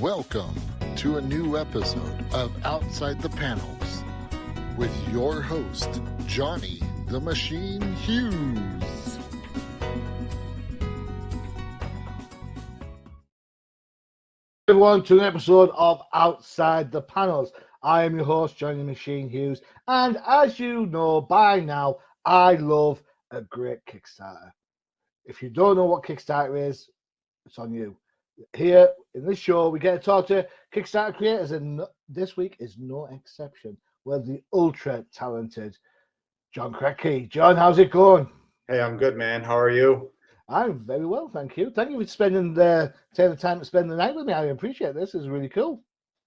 Welcome to a new episode of Outside the Panels with your host, Johnny the Machine Hughes. Everyone, to an episode of Outside the Panels. I am your host, Johnny the Machine Hughes, and as you know by now, I love a great Kickstarter. If you don't know what Kickstarter is, it's on you. Here in this show, we get to talk to Kickstarter creators, and this week is no exception. We're the ultra talented John Kratky. John, how's it going? Hey, I'm good, man. How are you? I'm very well, thank you. Thank you for taking the time to spend the night with me. I appreciate this. This is really cool.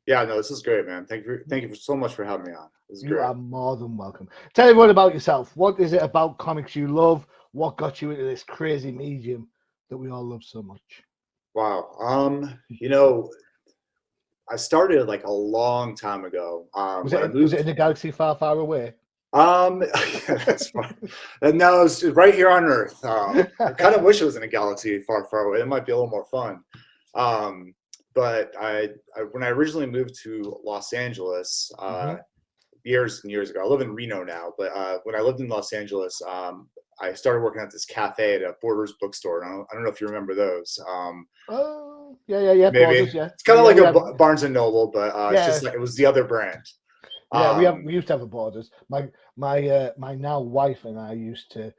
Yeah, no, this is great, man. Thank you so much for having me on. This is You great. are more than welcome. Tell everyone about yourself. What is it about comics you love? What got you into this crazy medium that we all love so much? Wow. I started like a long time ago. Was it in a galaxy far, far away? That's fine. And no, it's right here on Earth. I kind of wish it was in a galaxy far, far away. It might be a little more fun. But when I originally moved to Los Angeles, years and years ago, I live in Reno now, but when I lived in Los Angeles, I started working at this cafe at a Borders bookstore. And I don't know if you remember those. Oh, yeah. Maybe. Borders, yeah. It's kind of like a Barnes and Noble, but it's just like it was the other brand. Yeah, we used to have a Borders. My now wife and I used to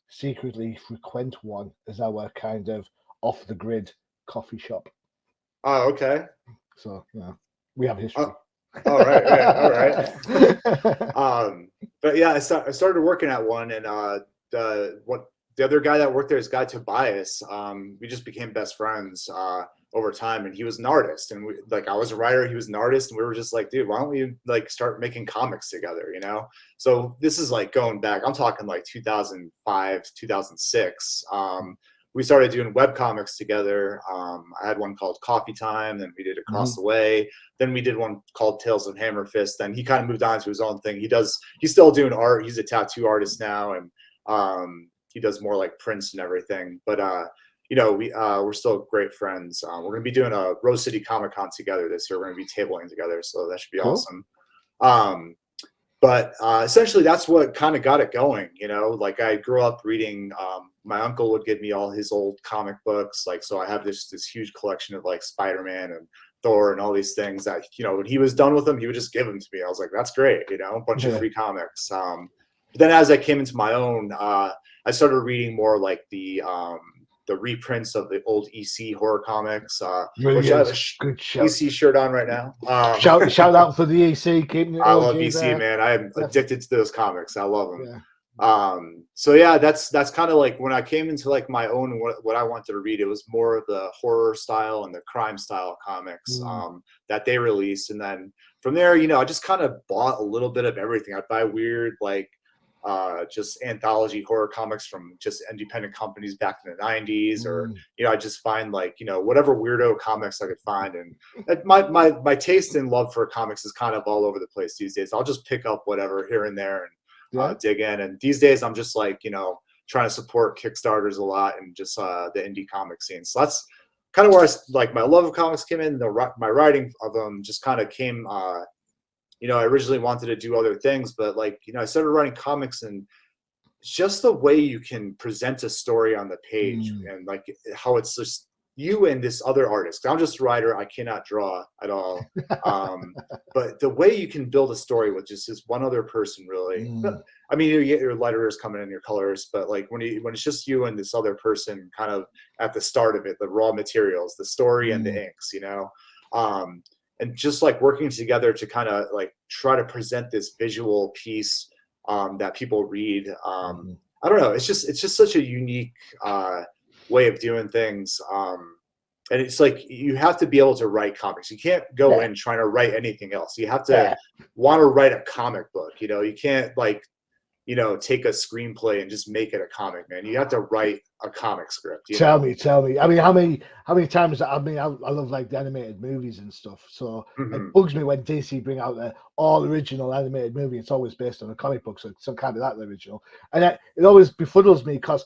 secretly frequent one as our kind of off the grid coffee shop. Oh, okay. So we have history. All right. But yeah, I started working at one, and the other guy that worked there is Guy Tobias. We just became best friends over time, and he was an artist, and I was a writer, he was an artist, and we were just like, dude, why don't we start making comics together, So this is going back, I'm talking 2005, 2006. We started doing web comics together. I had one called Coffee Time, then we did Across the Way, then we did one called Tales of Hammer Fist. Then he kind of moved on to his own thing. He's still doing art. He's a tattoo artist now, and he does more like prints and everything. But we're still great friends. We're going to be doing a Rose City Comic Con together this year. We're going to be tabling together, so that should be awesome. But essentially, that's what kind of got it going. I grew up reading. My uncle would give me all his old comic books. So I have this huge collection of Spider-Man and Thor and all these things that when he was done with them, he would just give them to me. I was like, that's great. A bunch of free comics. But then as I came into my own, I started reading more the reprints of the old EC horror comics, which I have a EC shirt on right now. Shout out for the EC. Keeping it I love EC, there. man. I'm addicted to those comics. I love them. Yeah. So yeah, that's kind of when I came into my own, what I wanted to read, it was more of the horror style and the crime style comics that they released. And then from there, I just kind of bought a little bit of everything. I'd buy weird, just anthology horror comics from just independent companies back in the 90s, or I just find whatever weirdo comics I could find. And my taste and love for comics is kind of all over the place these days. I'll just pick up whatever here and there and dig in. And these days I'm just trying to support Kickstarters a lot and just the indie comic scene. So that's kind of where my love of comics came in. My writing of them just kind of came. I originally wanted to do other things, but I started writing comics, and just the way you can present a story on the page and how it's just you and this other artist. I'm just a writer. I cannot draw at all. But the way you can build a story with just this one other person, really. I mean, you get your letterers coming in, your colors, but when it's just you and this other person kind of at the start of it, the raw materials, the story and the inks, and just working together to kind of try to present this visual piece that people read. I don't know. It's just such a unique way of doing things. And it's you have to be able to write comics. You can't go in trying to write anything else. You have to want to write a comic book. You can't take a screenplay and just make it a comic, man. You have to write a comic script. Tell me. I mean, how many times? I love the animated movies and stuff. So it bugs me when DC bring out the all original animated movie. It's always based on a comic book, so some kind of that original. And it always befuddles me because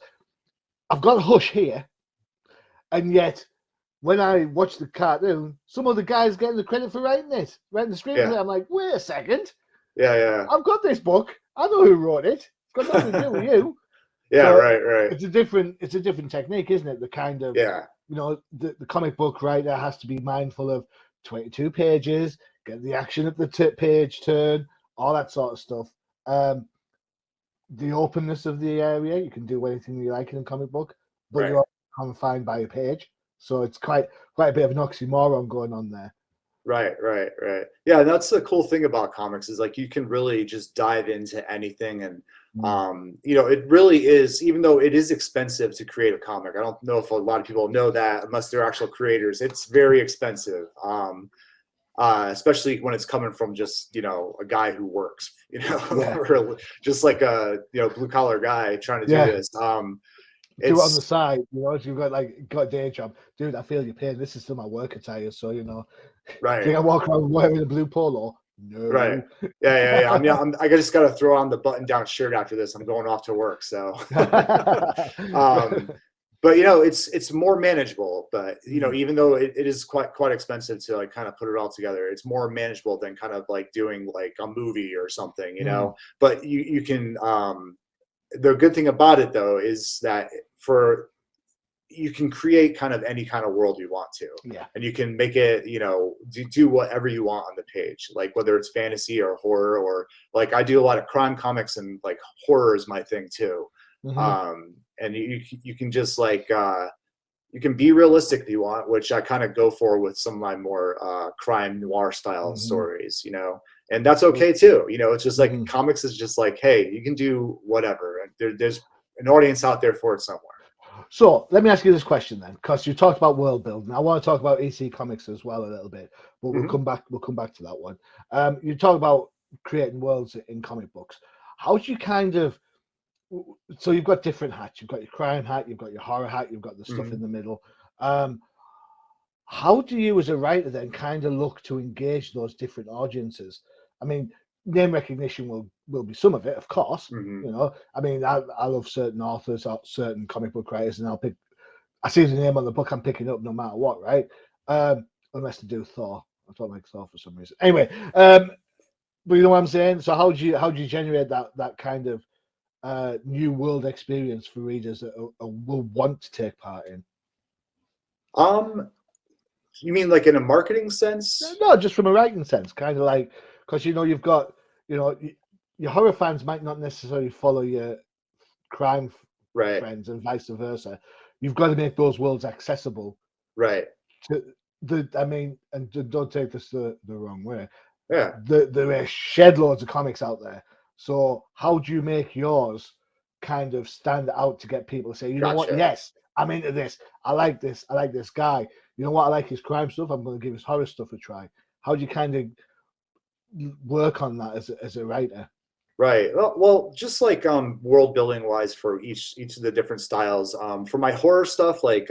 I've got Hush here, and yet when I watch the cartoon, some of the guys getting the credit for writing the screenplay. Yeah. I'm like, wait a second, Yeah. I've got this book. I know who wrote it. It's got nothing to do with you. Yeah. So Right. it's a different technique, isn't it? The kind of the comic book writer has to be mindful of 22 pages, get the action at the page turn, all that sort of stuff. The openness of the area, you can do anything you like in a comic book, but you're confined by a page. So it's quite a bit of an oxymoron going on there. Right. Yeah, and that's the cool thing about comics is like you can really just dive into anything, and it really is. Even though it is expensive to create a comic, I don't know if a lot of people know that unless they're actual creators. It's very expensive, especially when it's coming from just a guy who works, or just like a blue collar guy trying to do this. Do it on the side, if you've got a day job, dude. I feel your pain. This is still my work attire, so right. Do I walk around wearing a blue polo? No. Right. Yeah. I mean, I just got to throw on the button-down shirt after this. I'm going off to work, so. But it's more manageable. But even though it is quite expensive to like kind of put it all together, it's more manageable than kind of like doing like a movie or something, But you can. The good thing about it though is that you can create kind of any kind of world you want to, and you can make it, do whatever you want on the page, like whether it's fantasy or horror, or like I do a lot of crime comics, and like horror is my thing too. And you can just like you can be realistic if you want, which I kind of go for with some of my more crime noir style stories, and that's okay too. It's just like comics is just like, hey, you can do whatever, and there's an audience out there for it somewhere. So let me ask you this question then, because you talked about world building. I want to talk about EC Comics as well a little bit, but we'll come back to that one. You talk about creating worlds in comic books. How do you kind of, so you've got different hats. You've got your crime hat, you've got your horror hat, you've got the stuff in the middle. How do you as a writer then kind of look to engage those different audiences? I mean, name recognition will be some of it, of course. I mean, I love certain authors, certain comic book writers, and I see the name on the book, I'm picking up no matter what, right? Unless they do Thor. I don't like Thor for some reason. Anyway, but you know what I'm saying? So how do you generate that kind of new world experience for readers that will want to take part in? You mean like in a marketing sense? No, just from a writing sense, kind of like, because you've got your horror fans might not necessarily follow your crime friends and vice versa. You've got to make those worlds accessible, right? And don't take this the wrong way. Yeah, there are shed loads of comics out there. So how do you make yours kind of stand out to get people to say, you know what? Yes, I'm into this. I like this. I like this guy. You know what? I like his crime stuff. I'm going to give his horror stuff a try. How do you kind of work on that as a writer? Right. Well, just like world building wise for each of the different styles. For my horror stuff, like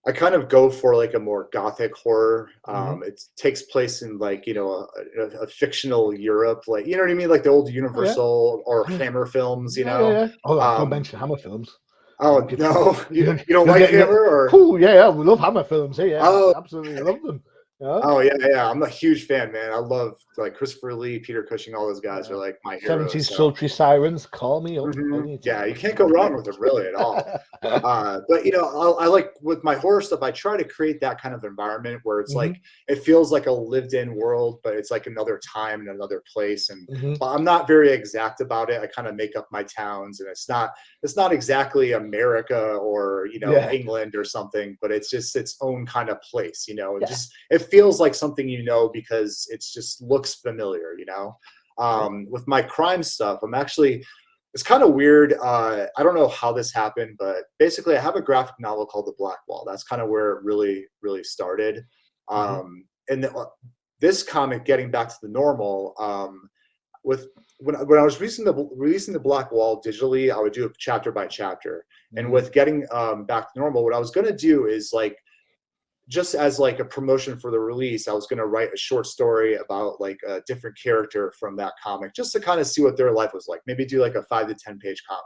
I kind of go for like a more gothic horror. It takes place in like a fictional Europe, like what I mean, like the old Universal or Hammer films. Oh, don't mention Hammer films. Oh no, you don't like Hammer? Or cool? Yeah, we love Hammer films. Absolutely love them. Oh yeah, I'm a huge fan, man. I love like Christopher Lee, Peter Cushing, all those guys are like my heroes. 70s sultry sirens, call me up. Yeah, you can't go wrong with them really at all. But I like with my horror stuff, I try to create that kind of environment where it's like it feels like a lived-in world, but it's like another time and another place. And I'm not very exact about it. I kind of make up my towns, and it's not exactly America or England or something, but it's just its own kind of place. It feels like something because it's just looks familiar. With my crime stuff, it's kind of weird. I don't know how this happened, but basically I have a graphic novel called The Black Wall. That's kind of where it really, really started. And this comic, Getting Back to the Normal, when I was releasing the Black Wall digitally, I would do it chapter by chapter. And with Getting Back to Normal, what I was going to do is like, just as like a promotion for the release, I was going to write a short story about like a different character from that comic, just to kind of see what their life was like. Maybe do like a 5 to 10 page comic.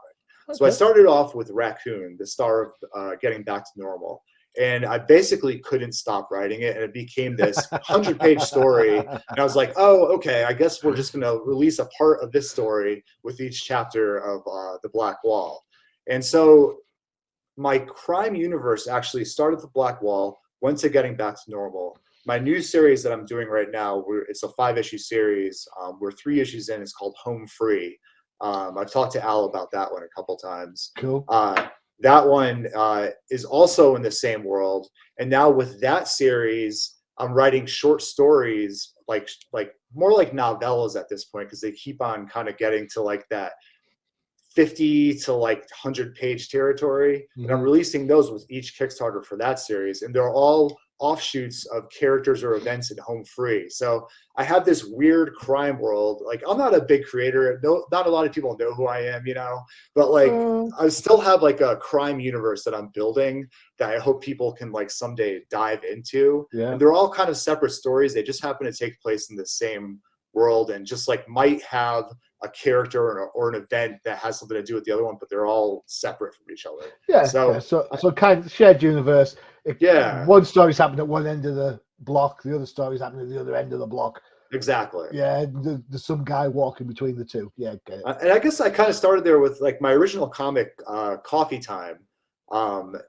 Okay. So I started off with Racoon, the star of Getting Back to Normal. and I basically couldn't stop writing it, and it became this 100-page story. And I was like, oh, okay, I guess we're just going to release a part of this story with each chapter of The Black Wall. And so my crime universe actually started the Black Wall, went to Getting Back to Normal. My new series that I'm doing right now, it's a 5-issue series. We're 3 issues in. It's called Home Free. I've talked to Al about that one a couple times. Cool. That one is also in the same world. And now with that series, I'm writing short stories, like more like novellas at this point, because they keep on kind of getting to like that 50 to like 100-page territory. And I'm releasing those with each Kickstarter for that series. And they're all offshoots of characters or events in Home Free. So I have this weird crime world. Like, I'm not a big creator. No, not a lot of people know who I am, but like I still have like a crime universe that I'm building that I hope people can like someday dive into. Yeah. And they're all kind of separate stories. They just happen to take place in the same world, and just like might have a character or an event that has something to do with the other one, but they're all separate from each other. Yeah. So kind of shared universe. One story's happening at one end of the block, the other story's happening at the other end of the block. Exactly. Yeah, there's some guy walking between the two. Yeah, get it. And I guess I kind of started there with like my original comic, Coffee Time. But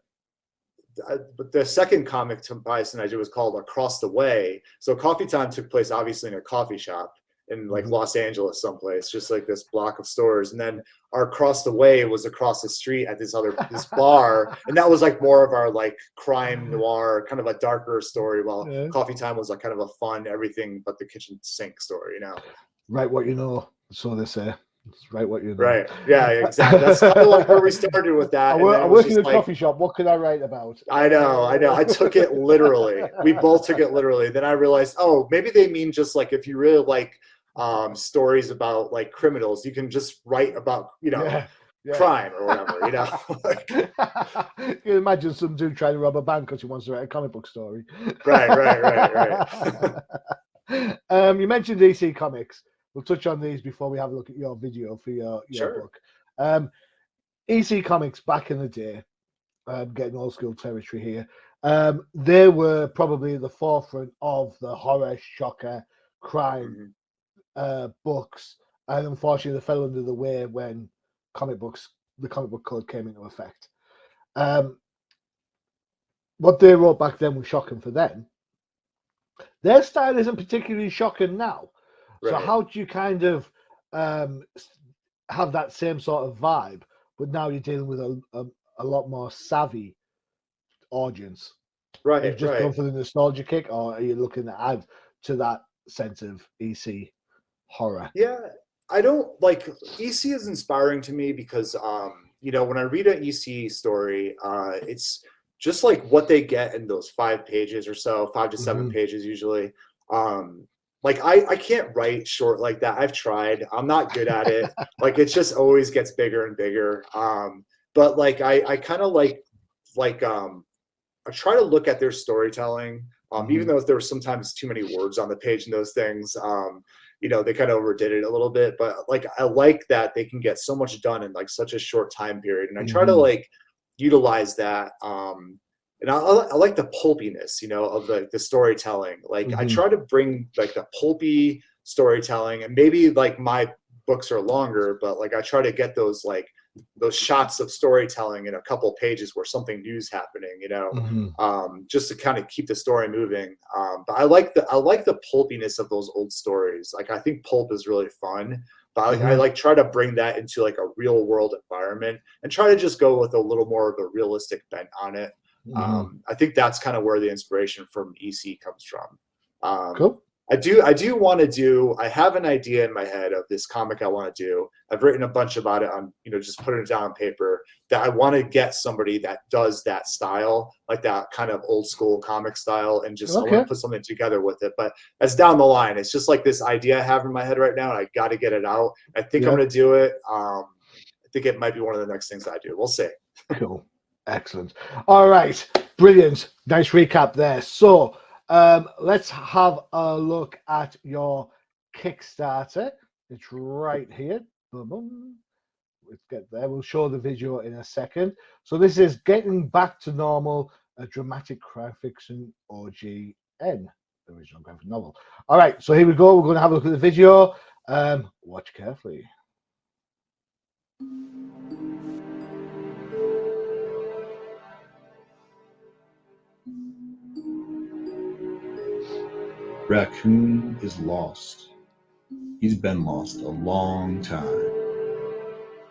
the second comic Tobias and I did was called Across the Way. So Coffee Time took place obviously in a coffee shop in like Los Angeles someplace, just like this block of stores. And then our Across the Way was across the street at this bar. And that was like more of our like crime noir, kind of a darker story, while Coffee Time was like kind of a fun, everything but the kitchen sink story, Write what you know, so they say. It's write what you know. Right. Yeah, exactly. That's kind of like where we started with that. I work in a coffee shop. What can I write about? I know. I took it literally. We both took it literally. Then I realized, oh, maybe they mean just like if you really like stories about like criminals, you can just write about, crime or whatever, You can imagine some dude trying to rob a bank because he wants to write a comic book story. Right. You mentioned DC Comics. We'll touch on these before we have a look at your video for your book. EC Comics back in the day, getting old school territory here. They were probably at the forefront of the horror, shocker, crime books, and unfortunately they fell under the way when the comic book code came into effect. What they wrote back then was shocking for them. Their style isn't particularly shocking now. Right. So how do you kind of have that same sort of vibe, but now you're dealing with a lot more savvy audience? Right. You've just gone for the nostalgia kick, or are you looking to add to that sense of EC horror? Yeah, I don't like EC is inspiring to me because when I read an EC story, it's just like what they get in those 5 pages or so, 5 to 7 pages usually. Like I can't write short like that. I've tried. I'm not good at it. Like it just always gets bigger and bigger. But like I kind of like I try to look at their storytelling. Even though there were sometimes too many words on the page and those things. They kind of overdid it a little bit. But like I like that they can get so much done in like such a short time period. And I try to like utilize that. And I like the pulpiness, of the storytelling. Like I try to bring like the pulpy storytelling, and maybe like my books are longer, but like I try to get those shots of storytelling in a couple pages where something new's happening, just to kind of keep the story moving. But I like the pulpiness of those old stories. Like I think pulp is really fun. But I like try to bring that into like a real world environment and try to just go with a little more of a realistic bent on it. I think that's kind of where the inspiration from EC comes from. Cool. I do want to do, I have an idea in my head of this comic I want to do. I've written a bunch about it on, just putting it down on paper, that I want to get somebody that does that style, like that kind of old school comic style, and just I want to put something together with it. But that's down the line. It's just like this idea I have in my head right now, and I got to get it out. I think I'm going to do it. I think it might be one of the next things I do. We'll see. Cool. Excellent. All right. Brilliant. Nice recap there. So, let's have a look at your Kickstarter. It's right here. Boom, boom. Let's get there. We'll show the video in a second. So this is Getting Back to Normal, a dramatic crime fiction OGN, the original graphic novel. All right, so here we go. We're going to have a look at the video. Watch carefully. Racoon is lost. He's been lost a long time.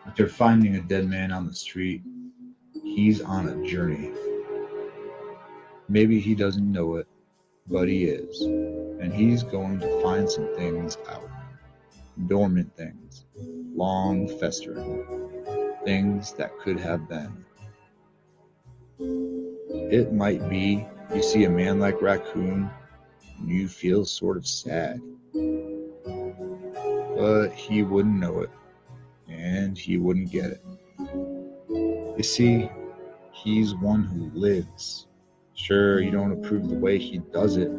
After finding a dead man on the street, he's on a journey. Maybe he doesn't know it, but he is. And he's going to find some things out. Dormant things, long festering, things that could have been. It might be you see a man like Racoon and you feel sort of sad. But he wouldn't know it, and he wouldn't get it. You see, he's one who lives. Sure, you don't approve of the way he does it,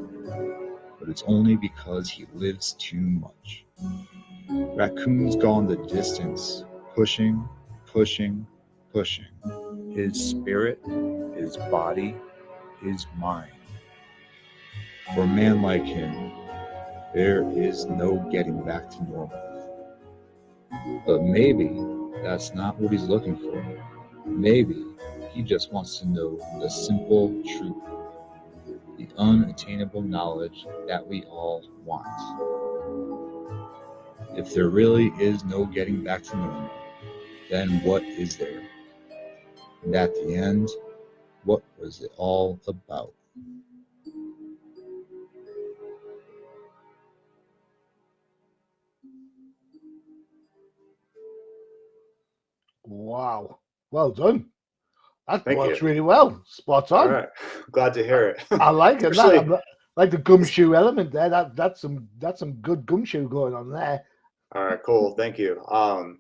but it's only because he lives too much. Racoon's gone the distance, pushing, pushing, pushing. His spirit, his body, his mind. For a man like him, there is no getting back to normal. But maybe that's not what he's looking for. Maybe he just wants to know the simple truth, the unattainable knowledge that we all want. If there really is no getting back to normal, then what is there? And at the end, what was it all about? Wow. Well done. That Thank works you. really well. Spot on. All right, glad to hear it. I like it. Actually- I like the gumshoe element there. That's some good gumshoe going on there. All right, cool. Thank you.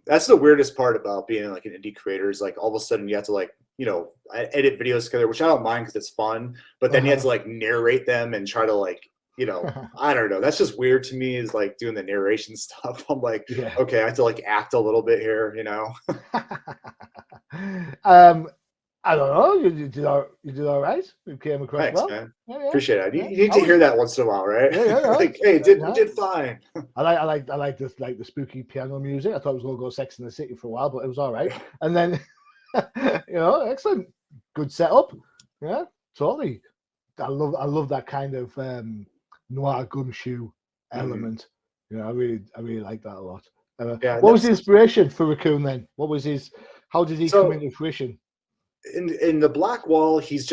That's the weirdest part about being like an indie creator is like all of a sudden you have to like, you know, edit videos together, which I don't mind because it's fun, but then you have to like narrate them and try to like, you know, I don't know. That's just weird to me is like doing the narration stuff. I'm like, Yeah. okay, I have to like act a little bit here, you know? I don't know. You did all right. You came across Thanks, well. man. Yeah, yeah. Appreciate it. You Yeah. need to hear that once in a while, right? Yeah, yeah, yeah. Like, hey, you did fine. I like this like the spooky piano music. I thought it was gonna go Sex in the City for a while, but it was all right. And then you know, excellent, good setup. Yeah, totally. I love that kind of noir gumshoe element. You know, I really like that a lot. Yeah, what was the inspiration for Racoon then? What was his? How did he come into fruition? In the Black Wall, he's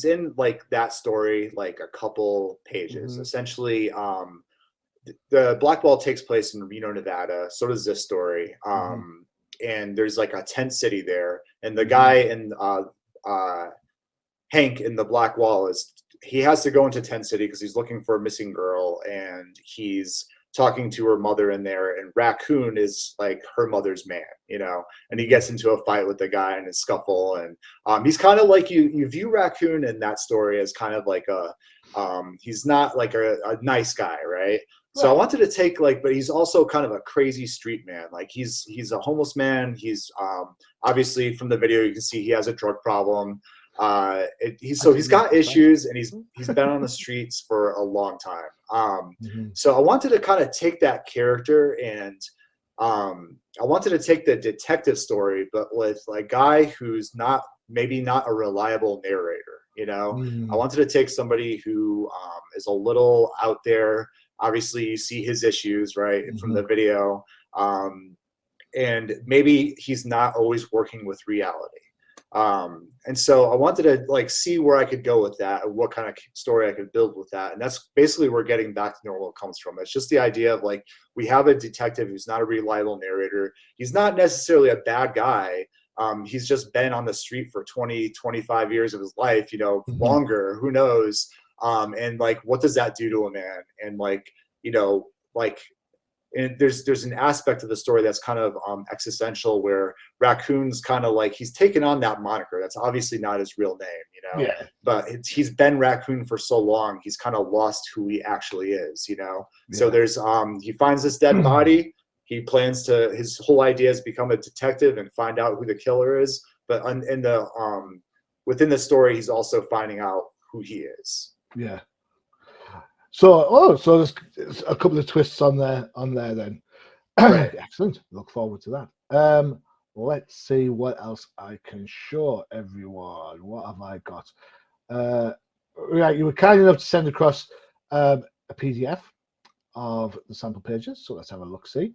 in like that story like a couple pages. Essentially, the Black Wall takes place in Reno, Nevada. So does this story. And there's like a tent city there, and the guy in Hank in the Black Wall he has to go into tent city because he's looking for a missing girl, and he's talking to her mother in there, and Racoon is like her mother's man, you know, and he gets into a fight with the guy in a scuffle, and he's kind of like you view Racoon in that story as kind of like he's not like a nice guy, right? So I wanted to take like, but he's also kind of a crazy street man. Like he's a homeless man. He's obviously from the video you can see he has a drug problem. He's got issues, and he's been on the streets for a long time. So I wanted to kind of take that character, and I wanted to take the detective story, but with a guy who's maybe not a reliable narrator. You know, I wanted to take somebody who is a little out there. Obviously, you see his issues, right, from the video, and maybe he's not always working with reality. And so I wanted to like see where I could go with that, and what kind of story I could build with that. And that's basically where getting back to normal comes from. It's just the idea of like, we have a detective who's not a reliable narrator. He's not necessarily a bad guy. He's just been on the street for 20, 25 years of his life, you know, longer, who knows? And like, what does that do to a man? And like, you know, like, and there's an aspect of the story that's kind of existential, where Racoon's kind of like, he's taken on that moniker. That's obviously not his real name, you know. Yeah. But he's been Racoon for so long, he's kind of lost who he actually is, you know. Yeah. So there's he finds this dead body. He plans to, his whole idea is become a detective and find out who the killer is. But in the within the story, he's also finding out who he is. Yeah. So there's a couple of twists on there then. Right. Excellent. Look forward to that. Let's see what else I can show everyone. What have I got? Right, you were kind enough to send across a PDF of the sample pages. So let's have a look. See.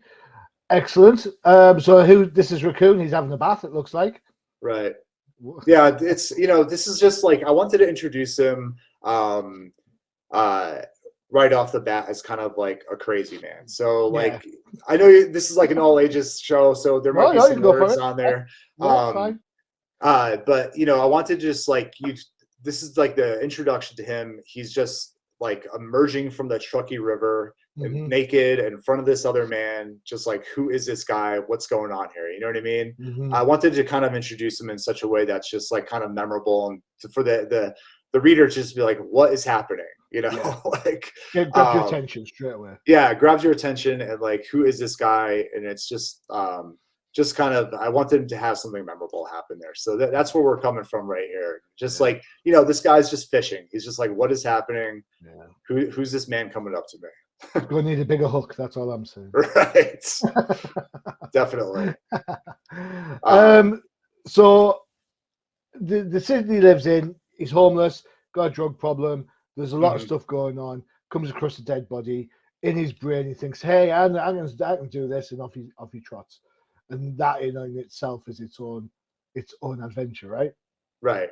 Excellent. So this is Racoon. He's having a bath. It looks like. Right. Yeah. It's this is just like I wanted to introduce him. Right off the bat as kind of like a crazy man. So like I know this is like an all ages show, so there might be some words on there. But I wanted to just like this is like the introduction to him. He's just like emerging from the Truckee River naked in front of this other man, just like, who is this guy? What's going on here? You know what I mean? I wanted to kind of introduce him in such a way that's just like kind of memorable and for the reader to just be like, what is happening? Like it grabs your attention straight away. Yeah, it grabs your attention and like, who is this guy? And it's just kind of, I want them to have something memorable happen there. So that's where we're coming from right here. Just like, this guy's just fishing. He's just like, what is happening? Yeah. Who's this man coming up to me? Gonna need a bigger hook. That's all I'm saying. Right. Definitely. So the city he lives in, he's homeless, got a drug problem. There's a lot of stuff going on. Comes across a dead body in his brain. He thinks, "Hey, I can do this," and off he trots. And that in itself is its own adventure, right? Right.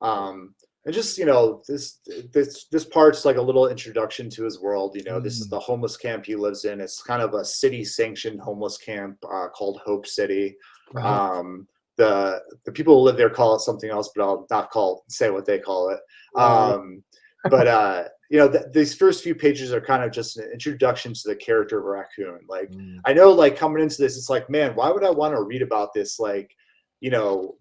And just this part's like a little introduction to his world. This is the homeless camp he lives in. It's kind of a city-sanctioned homeless camp called Hope City. The people who live there call it something else, but I'll not say what they call it. But these first few pages are kind of just an introduction to the character of Racoon. Like, I know, like, coming into this, it's like, man, why would I want to read about this, like,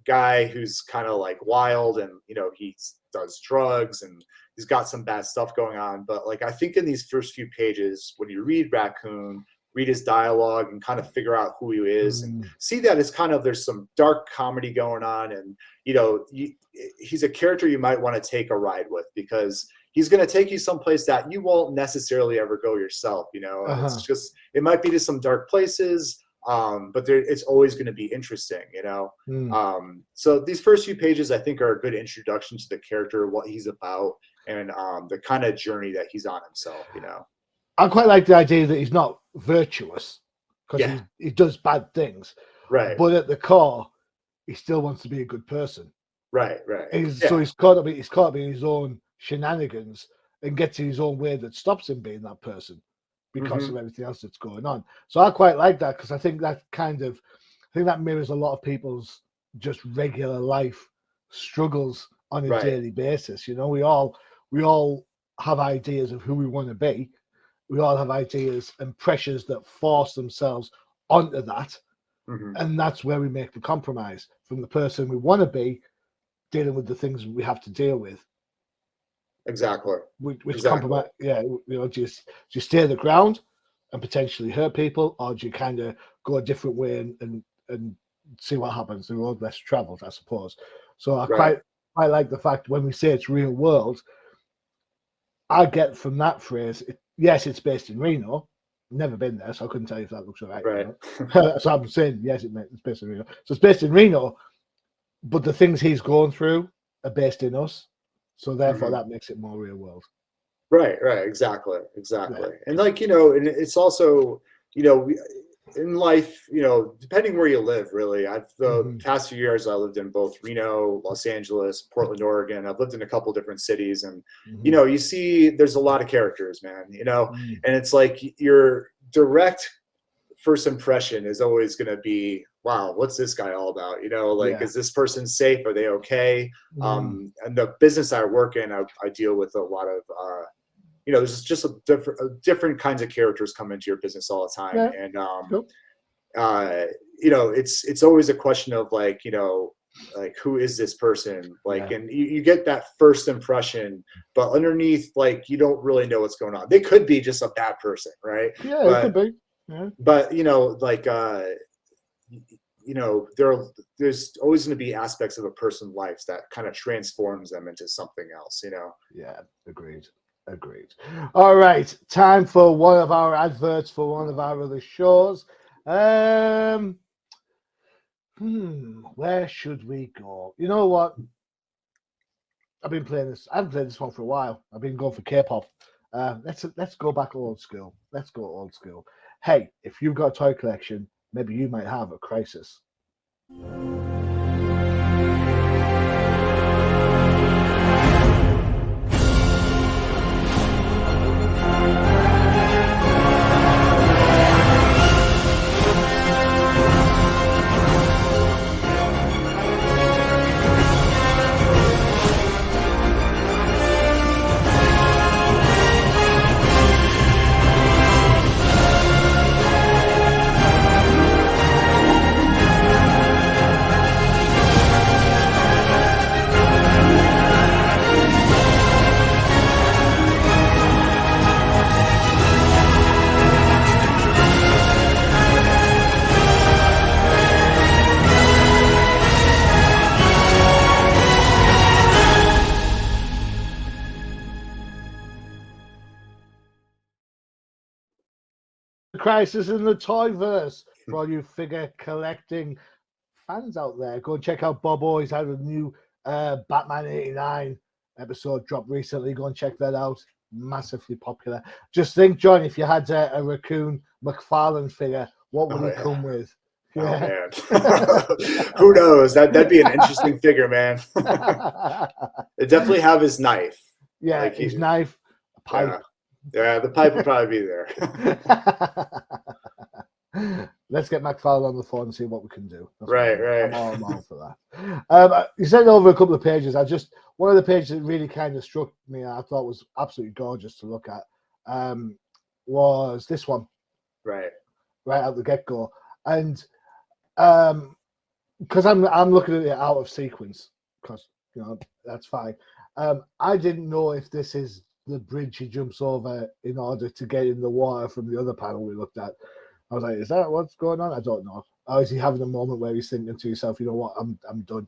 guy who's kind of like wild and, he does drugs and he's got some bad stuff going on. But like, I think in these first few pages, when you read Racoon, read his dialogue and kind of figure out who he is and see that it's kind of, there's some dark comedy going on. And, he's a character you might want to take a ride with because he's going to take you someplace that you won't necessarily ever go yourself. It's just, it might be to some dark places, but it's always going to be interesting, So these first few pages, I think, are a good introduction to the character, what he's about, and the kind of journey that he's on himself, I quite like the idea that he's not virtuous because he does bad things, right? But at the core, he still wants to be a good person, right? So he's caught up in his own shenanigans and gets in his own way that stops him being that person because of everything else that's going on. So I quite like that because I think that mirrors a lot of people's just regular life struggles on a daily basis. We all have ideas of who we want to be. We all have ideas and pressures that force themselves onto that. And that's where we make the compromise from the person we want to be, dealing with the things we have to deal with. Exactly. Which compromise? Yeah, do you stay the ground and potentially hurt people, or do you kind of go a different way and see what happens? The road less traveled, I suppose. So I quite like the fact when we say it's real world, I get from that phrase. Yes, it's based in Reno. Never been there, so I couldn't tell you if that looks right. Right. So I'm saying yes, it's based in Reno. So it's based in Reno, but the things he's going through are based in us. So therefore, that makes it more real world. Right. Exactly. Yeah. And like, and it's also, in life, depending where you live, really. The past few years, I lived in both Reno, Los Angeles, Portland, Oregon. I've lived in a couple different cities, and you see, there's a lot of characters, man. And it's like your direct first impression is always going to be, wow, what's this guy all about? Is this person safe? Are they okay? And the business I work in, I deal with a lot of, there's just different kinds of characters come into your business all the time. And, it's always a question of like, like, who is this person? Like, and you get that first impression, but underneath, like, you don't really know what's going on. They could be just a bad person, right? Yeah, it could be. Yeah. But, like, there's always going to be aspects of a person's life that kind of transforms them into something else. Yeah, agreed. All right, time for one of our adverts for one of our other shows. Where should we go? You know what? I've been playing this. I haven't played this one for a while. I've been going for K-pop. Let's go back old school. Let's go old school. Hey, if you've got a toy collection, maybe you might have a crisis. Crisis in the Toyverse for all you figure collecting fans out there. Go and check out Bob He's had a new Batman 89 episode dropped recently. Go and check that out. Massively popular. Just think, John, if you had a Racoon McFarlane figure, what would he come with? Oh man, who knows? That'd be an interesting figure, man. It definitely have his knife. Yeah, like his knife, a pipe. Yeah, the pipe would probably be there. Let's get McFarlane on the phone and see what we can do. Right. I'm all for that. You sent over a couple of pages. One of the pages that really kind of struck me and I thought was absolutely gorgeous to look at was this one. Right out the get-go. And because I'm looking at it out of sequence, because that's fine. I didn't know if this is the bridge he jumps over in order to get in the water from the other panel we looked at. I was like, is that what's going on? I don't know. Or is he having a moment where he's thinking to himself, you know what, I'm done.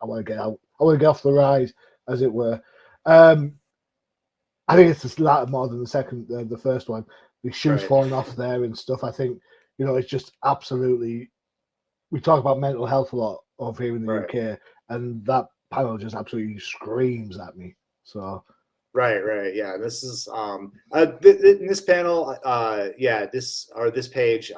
I want to get out. I want to get off the ride, as it were. I think it's the latter more than the first one. The shoes falling off there and stuff. I think, it's just absolutely, we talk about mental health a lot over here in the UK, and that panel just absolutely screams at me. So. Right. Yeah, this is in this panel. This page.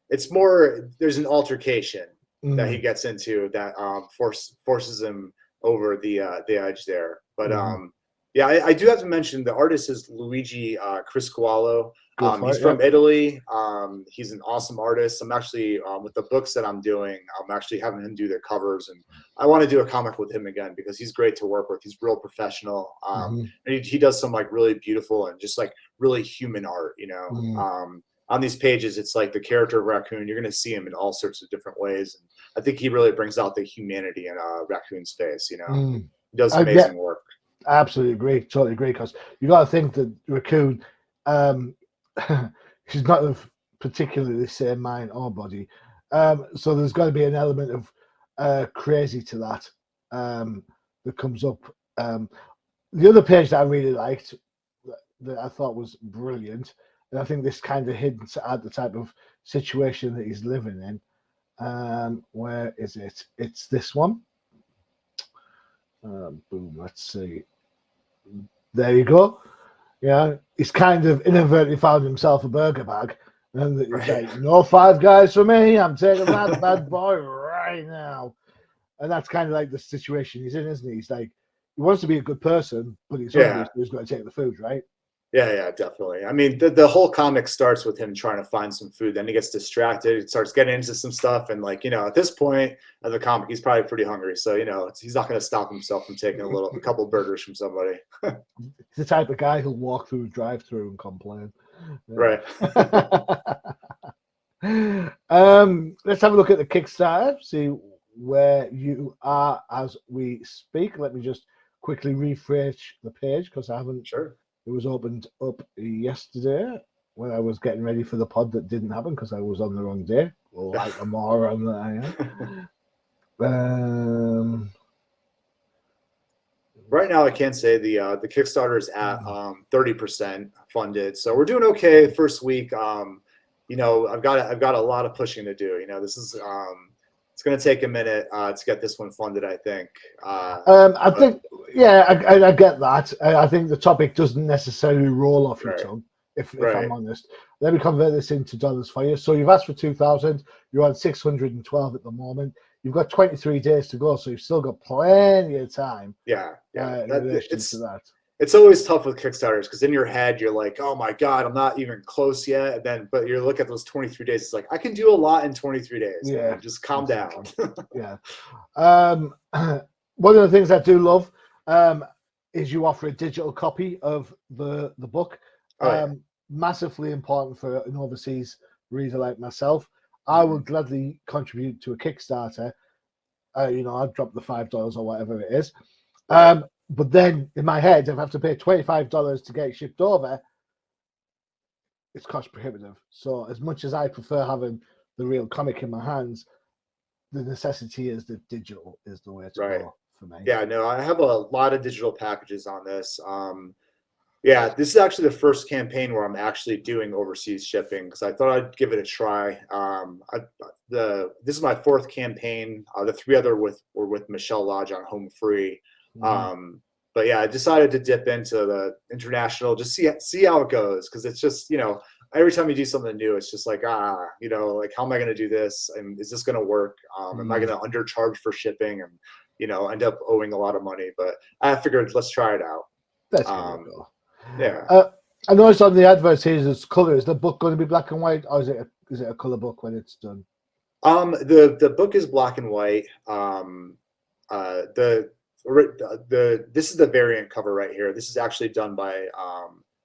It's more. There's an altercation that he gets into that forces him over the edge there. But I do have to mention the artist is Luigi Criscuolo. He's from Italy. He's an awesome artist. I'm actually with the books that I'm doing, I'm actually having him do their covers, and I want to do a comic with him again because he's great to work with. He's real professional. And he does some like really beautiful and just like really human art. On these pages, it's like the character of Racoon. You're going to see him in all sorts of different ways, and I think he really brings out the humanity in Racoon's face. He does amazing work. I absolutely agree. Totally agree. Because you got to think that Racoon. She's not of particularly the same mind or body, so there's got to be an element of crazy to that that comes up. The other page that I really liked, that I thought was brilliant, and I think this kind of hints at the type of situation that he's living in. Where is it? It's this one. Boom. Let's see. There you go. He's kind of inadvertently found himself a burger bag, and he's like, "No Five Guys for me. I'm taking that bad boy right now." And that's kind of like the situation he's in, isn't he? He's like, he wants to be a good person, but he's hungry, so he's got to take the food, right? Yeah, definitely. I mean, the whole comic starts with him trying to find some food. Then he gets distracted. He starts getting into some stuff. And at this point of the comic, he's probably pretty hungry. So, he's not going to stop himself from taking a couple burgers from somebody. He's the type of guy who'll walk through a drive-through and complain. Right. Let's have a look at the Kickstarter, see where you are as we speak. Let me just quickly refresh the page because I haven't. Sure. It was opened up yesterday when I was getting ready for the pod that didn't happen because I was on the wrong day. like a moron that I am. Right now, I can't say the Kickstarter is at 30% funded, so we're doing okay. First week, you know, I've got a lot of pushing to do. You know, this is it's going to take a minute to get this one funded, I think. I think, yeah, I get that. I think the topic doesn't necessarily roll off your tongue, if I'm honest. Let me convert this into dollars for you. So you've asked for 2,000. You're on 612 at the moment. You've got 23 days to go, so you've still got plenty of time. Yeah. In relation to that. It's always tough with Kickstarters because in your head you're like, oh my God, I'm not even close yet. And then, but you look at those 23 days, it's like, I can do a lot in 23 days. Yeah. Man. Just calm down. Yeah. One of the things I do love is you offer a digital copy of the book. Massively important for an overseas reader like myself. I will gladly contribute to a Kickstarter. You know, I'll drop the $5 or whatever it is. But then in my head, if I have to pay $25 to get it shipped over, it's cost prohibitive. So as much as I prefer having the real comic in my hands, the necessity is that digital is the way to go for me. Yeah, no, I have a lot of digital packages on this. Yeah, this is actually the first campaign where I'm actually doing overseas shipping because I thought I'd give it a try. This is my fourth campaign. The three other were with Michelle Lodge on Home Free. But yeah, I decided to dip into the international, just see how it goes, because it's just, you know, every time you do something new, it's just like, you know, like, how am I going to do this? And is this going to work? Am I going to undercharge for shipping and, you know, end up owing a lot of money? But I figured, let's try it out. That's cool. Yeah. I noticed on the adverts here there's color. Is the book going to be black and white, or is it a color book when it's done? The book is black and white. This is the variant cover right here. This is actually done by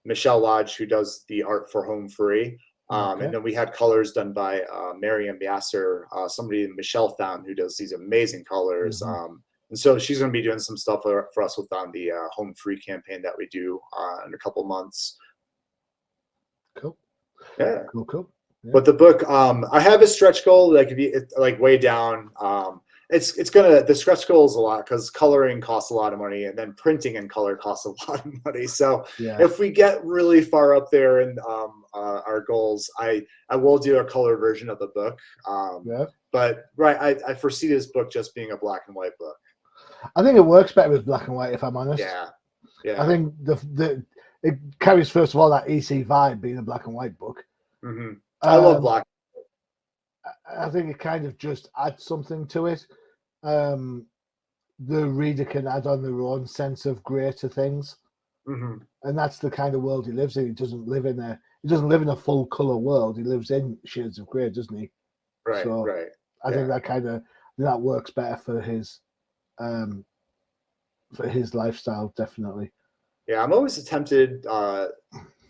Michelle Lodge, who does the art for Home Free. And then we had colors done by Miriam Yasser, somebody Michelle found who does these amazing colors. And so she's going to be doing some stuff for us with on the Home Free campaign that we do in a couple months. Cool. Yeah. Cool. Yeah. But the book, I have a stretch goal, like if you like way down. The stretch goal is a lot because coloring costs a lot of money, and then printing in color costs a lot of money. So if we get really far up there in our goals, I will do a color version of the book. But I foresee this book just being a black and white book. I think it works better with black and white, if I'm honest. Yeah. I think it carries, first of all, that EC vibe being a black and white book. I love black. I think it kind of just adds something to it. The reader can add on their own sense of grey to things, and that's the kind of world he lives in. He doesn't live in a full color world. He lives in shades of grey, doesn't he? Right. I think that works better for his lifestyle, definitely. Yeah, I'm always tempted.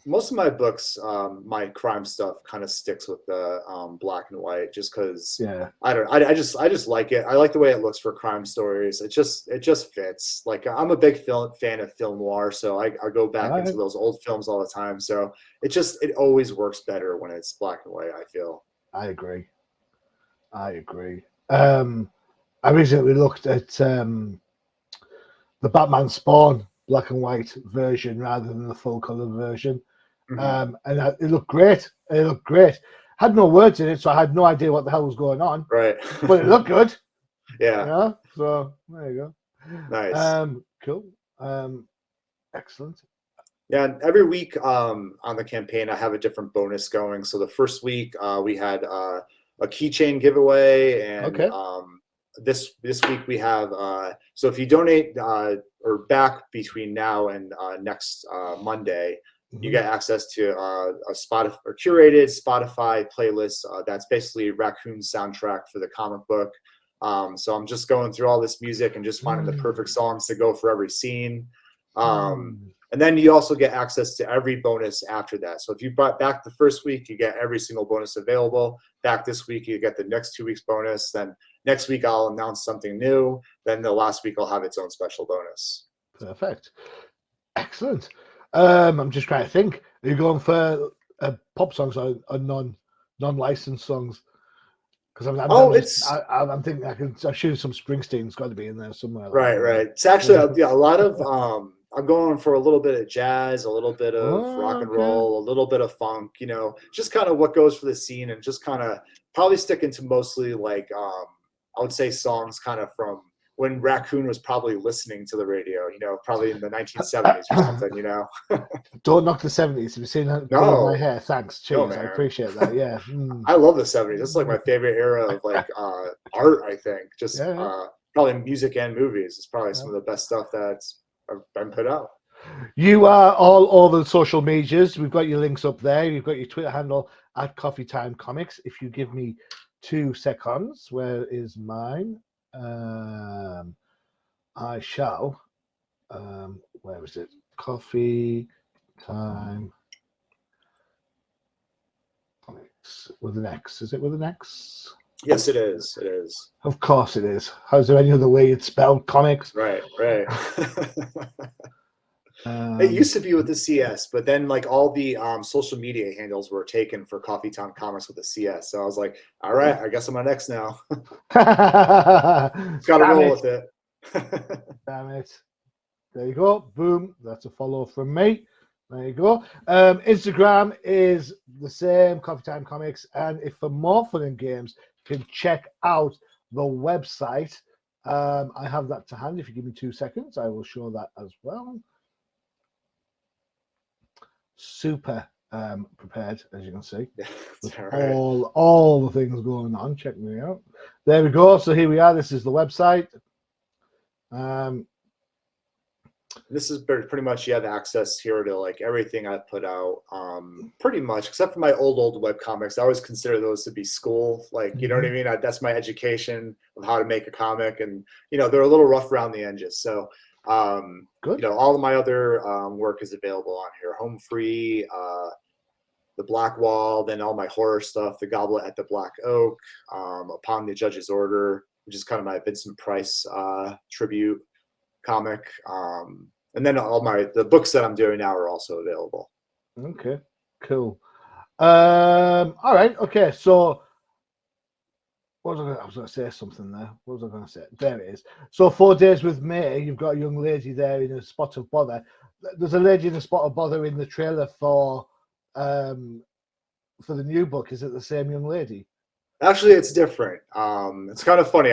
Most of my books, my crime stuff kind of sticks with the black and white, just because I just like it. I like the way it looks for crime stories. It just fits. Like, I'm a big fan of film noir, so I go back into those old films all the time. So it always works better when it's black and white, I feel. I agree. I recently looked at the Batman Spawn black and white version rather than the full color version. And it looked great. Had no words in it, so I had no idea what the hell was going on. Right. But it looked good. Yeah. So there you go. Nice. Cool. Excellent. Yeah, and every week on the campaign, I have a different bonus going. So the first week we had a keychain giveaway, and this week we have so if you donate or back between now and next Monday, you get access to a Spotify or curated Spotify playlist. That's basically Racoon's soundtrack for the comic book. So I'm just going through all this music and just finding the perfect songs to go for every scene. And then you also get access to every bonus after that. So if you brought back the first week, you get every single bonus available. Back this week, you get the next 2 weeks bonus. Then next week, I'll announce something new. Then the last week, I'll have its own special bonus. Perfect. Excellent. I'm just trying to think. Are you going for pop songs or non-licensed songs? Because I'm thinking I'm sure some Springsteen's got to be in there somewhere. Right. It's actually a lot of I'm going for a little bit of jazz, a little bit of rock and roll, a little bit of funk, just kind of what goes for the scene, and just kind of probably sticking to mostly like I would say songs kind of from when Racoon was probably listening to the radio, probably in the 1970s or something, Don't knock the 70s. Have you seen that? No. My hair. Thanks. Cheers. I appreciate that. Yeah. I love the 70s. It's like my favorite era of like art, I think. Just probably music and movies. It's probably some of the best stuff that's been put out. You are all over the social medias. We've got your links up there. You've got your Twitter handle at Coffee Time Comics. If you give me 2 seconds, where is mine? I shall. Where is it? Coffee Time Comics with an X. Is it with an X? Yes, it is. It is. Of course it is. How's there any other way it's spelled? Comics. Right. It used to be with the CS, but then like all the social media handles were taken for Coffee Time Comics with the CS. So I was like, all right, I guess I'm on X now. Got to roll with it. Damn it. There you go. Boom. That's a follow from me. There you go. Instagram is the same, Coffee Time Comics. And if for more fun and games, you can check out the website. I have that to hand. If you give me 2 seconds, I will show that as well. Super prepared, as you can see. With all the things going on. Check me out. There we go. So here we are. This is the website. This is pretty much, you have access here to like everything I've put out, pretty much, except for my old web comics. I always consider those to be school, like, you know what I mean? That's my education of how to make a comic, and they're a little rough around the edges. So good. All of my other work is available on here. Home Free, The Black Wall, then all my horror stuff, The Goblet at the Black Oak, Upon the Judge's Order, which is kind of my Vincent Price tribute comic, and then all the books that I'm doing now are also available. Okay, cool. All right, okay. So I was going to say something there. What was I going to say? There it is. So 4 Days with May, you've got a young lady there in a spot of bother. There's a lady in a spot of bother in the trailer for the new book. Is it the same young lady? Actually, it's different. It's kind of funny.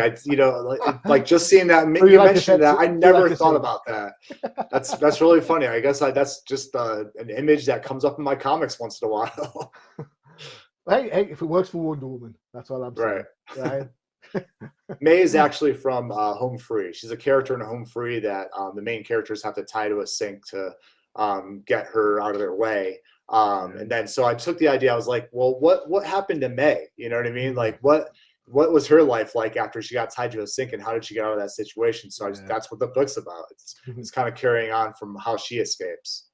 Like just seeing that you mentioned that, I never thought about that. That's really funny. I guess that's just an image that comes up in my comics once in a while. Hey, if it works for Wonder Woman, that's all I'm saying. Right. May is actually from Home Free. She's a character in Home Free that the main characters have to tie to a sink to get her out of their way. And then so I took the idea. I was like, well, what happened to May? You know what I mean? Like what was her life like after she got tied to a sink, and how did she get out of that situation? So that's what the book's about. It's kind of carrying on from how she escapes.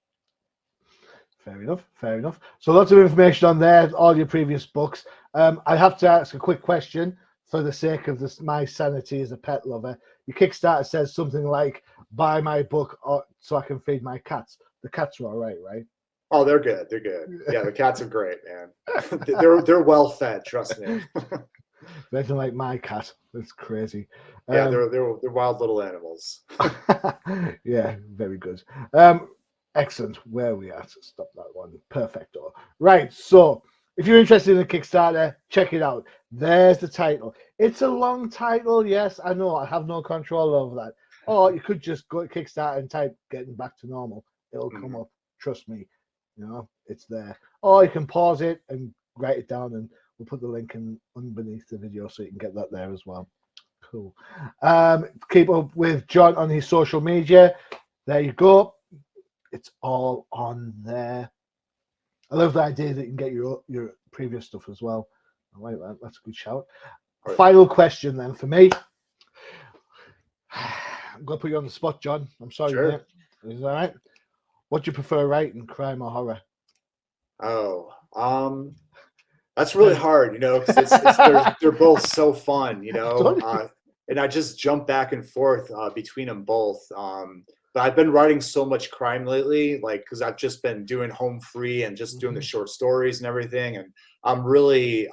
Fair enough. So lots of information on there, all your previous books. I have to ask a quick question for the sake of my sanity as a pet lover. Your Kickstarter says something like, buy my book so I can feed my cats. The cats are all right? Oh, they're good. Yeah, the cats are great, man. They're well fed, trust me. Nothing like my cat. That's crazy. Yeah, they're wild little animals. Yeah, very good. Excellent. Where are we at? Stop that one. Perfecto. Right. So if you're interested in a Kickstarter, check it out. There's the title. It's a long title. Yes, I know. I have no control over that. Or you could just go to Kickstarter and type "Getting Back to Normal." It'll come up. Trust me. It's there. Or you can pause it and write it down, and we'll put the link underneath the video so you can get that there as well. Cool. Keep up with John on his social media. There you go. It's all on there. I love the idea that you can get your previous stuff as well. I like that. That's a good shout. Right. Final question then for me. I'm going to put you on the spot, John. I'm sorry, sure. Mate. Is that all right? What do you prefer writing, crime or horror? Oh, that's really hard, because they're both so fun, and I just jump back and forth between them both. But I've been writing so much crime lately, like, because I've just been doing home free and just doing the short stories and everything. And I'm really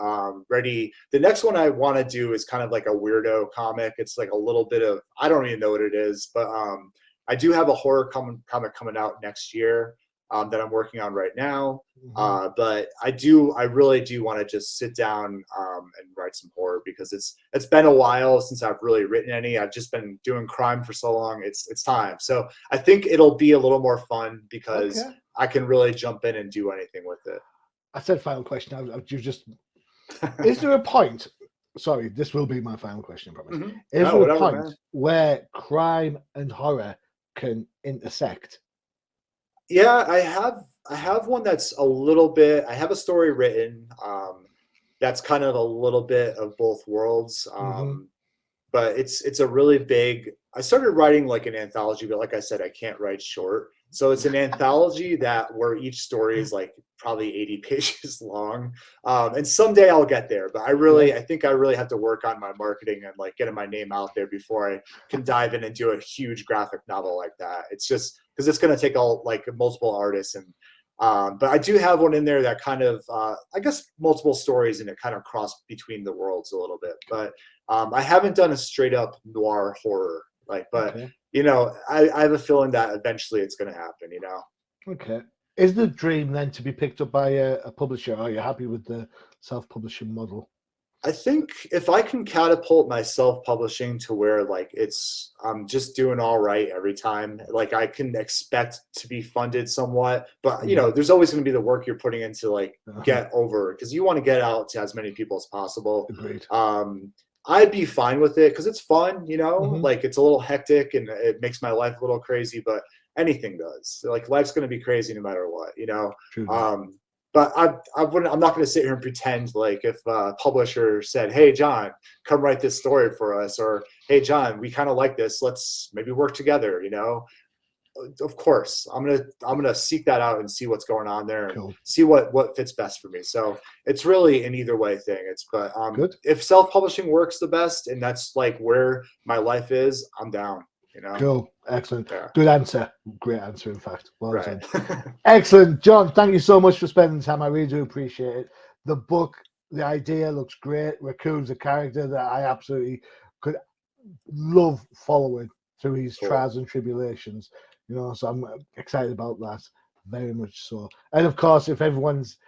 ready. The next one I want to do is kind of like a weirdo comic. It's like a little bit of, I don't even know what it is, but I do have a horror comic coming out next year that I'm working on right now. But I really do want to just sit down and write some horror, because it's been a while since I've really written any. I've just been doing crime for so long. It's time. So I think it'll be a little more fun, because I can really jump in and do anything with it. I said final question. You just is there a point? Sorry, this will be my final question, I promise. Is there a point where crime and horror can intersect? Yeah, I have one that's a little bit. I have a story written that's kind of a little bit of both worlds. But it's a really big. I started writing like an anthology, but like I said, I can't write short. So it's an anthology where each story is like probably 80 pages long. And someday I'll get there, but I think I really have to work on my marketing and like getting my name out there before I can dive in and do a huge graphic novel like that. It's just because it's going to take multiple artists. And but I do have one in there that kind of I guess multiple stories, and it kind of cross between the worlds a little bit. But I haven't done a straight up noir horror, but you know, I have a feeling that eventually it's going to happen, you know. Okay. Is the dream then to be picked up by a publisher? Are you happy with the self-publishing model? I think if I can catapult my self-publishing to where like I'm just doing all right every time, like I can expect to be funded somewhat, but you know, there's always going to be the work you're putting into like get over, because you want to get out to as many people as possible. Agreed. I'd be fine with it because it's fun, you know, like it's a little hectic and it makes my life a little crazy, but anything does. Like life's going to be crazy no matter what, you know. True. But I'm not going to sit here and pretend like if a publisher said, "Hey, John, come write this story for us," or "Hey, John, we kind of like this. Let's maybe work together," you know. Of course, I'm gonna seek that out and see what's going on there and see what fits best for me. So it's really an either way thing. But if self-publishing works the best and that's like where my life is, I'm down. You know. Cool, excellent, yeah. Good answer, great answer. In fact, well done. Excellent, John. Thank you so much for spending time. I really do appreciate it. The book, the idea looks great. Racoon's a character that I absolutely could love following through his trials and tribulations. You know, so I'm excited about that, very much so. And of course, if everyone's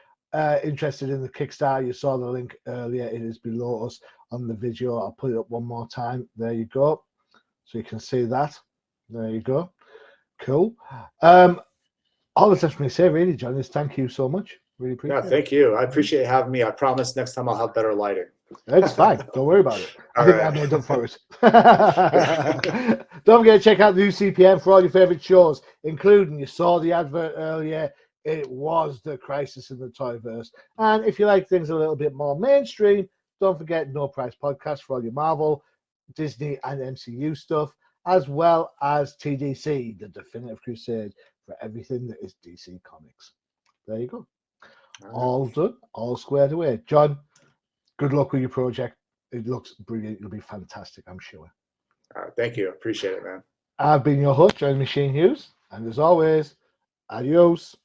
interested in the Kickstarter, you saw the link earlier. It is below us on the video. I'll put it up one more time. There you go. So you can see that. There you go. Cool. All that's left for me to say, really, John, is thank you so much. Really appreciate it. Thank you. I appreciate having me. I promise next time I'll have better lighting. It's fine. Don't worry about it. I think I made up for it. Don't forget to check out the new CPM for all your favorite shows, including, you saw the advert earlier, it was the Crisis in the Toyverse. And if you like things a little bit more mainstream, don't forget No Price Podcast for all your Marvel, Disney, and MCU stuff, as well as TDC, the Definitive Crusade, for everything that is DC Comics. There you go. All done, all squared away. John, good luck with your project. It looks brilliant. It'll be fantastic, I'm sure. All right, thank you. Appreciate it, man. I've been your host, John Machine Hughes, and as always, adios.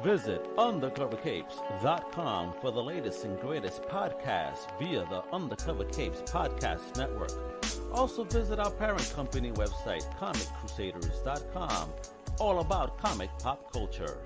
Visit undercovercapes.com for the latest and greatest podcasts via the Undercover Capes Podcast Network. Also visit our parent company website, comiccrusaders.com, all about comic pop culture.